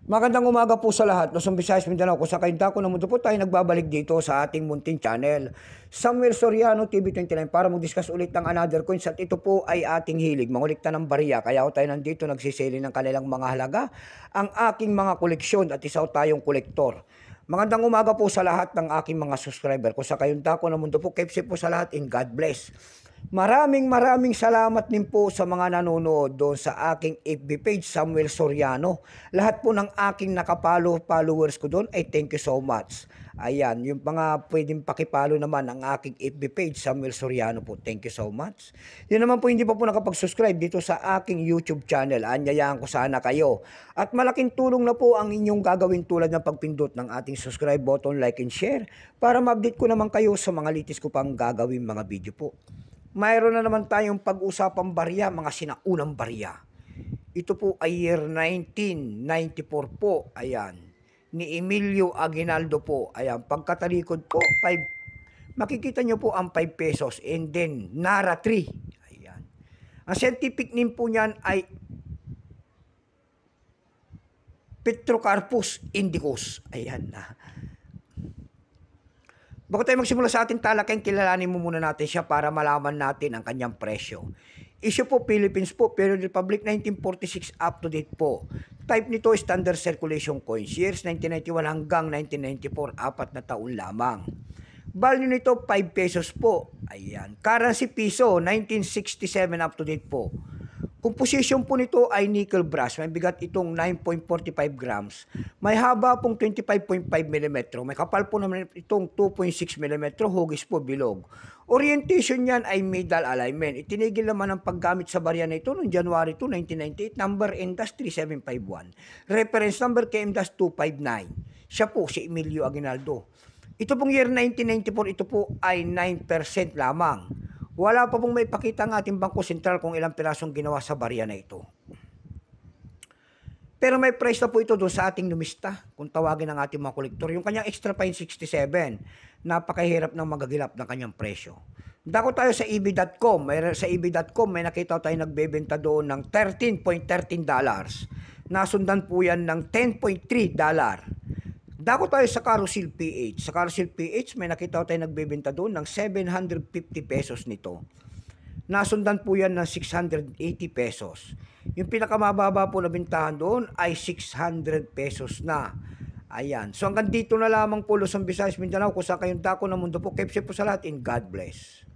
Magandang umaga po sa lahat. Luzon, Visayas, Mindanao. Kung sa kayong dako ng mundo po tayo nagbabalik dito sa ating munting channel. Samuel Soriano, TV29, para mag-discuss ulit ng another coins. At ito po ay ating hilig, mangulikta ng bariya. Kaya ako tayo nandito nagsisili ng kanilang mga halaga, ang aking mga koleksyon at isa tayong kolektor. Magandang umaga po sa lahat ng aking mga subscriber. Kung sa kayong dako ng mundo po, keep safe po sa lahat and God bless. Maraming salamat din po sa mga nanonood doon sa aking FB page, Samuel Soriano. Lahat po ng aking followers ko doon ay thank you so much. Ayan, yung mga pwedeng pakipalo naman ang aking FB page, Samuel Soriano po. Thank you so much. Yun naman po hindi pa po nakapag-subscribe dito sa aking YouTube channel. Anyayaan ko sana kayo. At malaking tulong na po ang inyong gagawin tulad ng pagpindot ng ating subscribe button, like and share para ma-update ko naman kayo sa mga litis ko pang gagawin mga video po. Mayroon na naman tayong pag-usapang barya, mga sinaunang barya. Ito po ay year 1994 po, ayan, ni Emilio Aguinaldo po. Ayan, pagkatalikod po, makikita nyo po ang 5 pesos and then Nara 3. Ayan. Ang scientific name po niyan ay Petrocarpus indicus. Ayan na. Bago tayo magsimula sa ating talakayan, kilalanin mo muna natin siya para malaman natin ang kanyang presyo. Issue po Philippines po, Period Republic 1946 up to date po. Type nito standard circulation coins, years 1991 hanggang 1994, 4 na taon lamang. Value nito 5 pesos po. Ayan. Currency piso 1967 up to date po. Composition po nito ay nickel brass. May bigat itong 9.45 grams. May haba pong 25.5 mm. May kapal po naman itong 2.6 mm. Hugis po bilog. Orientation niyan ay middle alignment. Itinigil naman ang paggamit sa barya na ito noong January 2, 1998. Number NDAS3751. Reference number KMDAS259. Siya po si Emilio Aguinaldo. Ito pong year 1994, ito po ay 9% lamang. Wala pa pong may pakita ang ating Bangko Sentral kung ilang pirasong ginawa sa barya na ito. Pero may price na po ito doon sa ating numista, kung tawagin ng ating mga kolektor. Yung kanyang extra fine 67, napakahirap ng magagilap ng kanyang presyo. Dako tayo sa eb.com. Sa eb.com may nakita tayo nagbebenta doon ng $13.13. Nasundan po yan ng $10.3. Dako tayo sa Carousel PH. Sa Carousel PH, may nakita tayo nagbebenta doon ng 750 pesos nito. Nasundan po yan ng 680 pesos. Yung pinakamababa po na bintahan doon ay 600 pesos na. Ayan. So hanggang dito na lamang po Luzon, Visayas, Mindanao. Kung saan kayong dako ng mundo po, keep safe po sa lahat and God bless.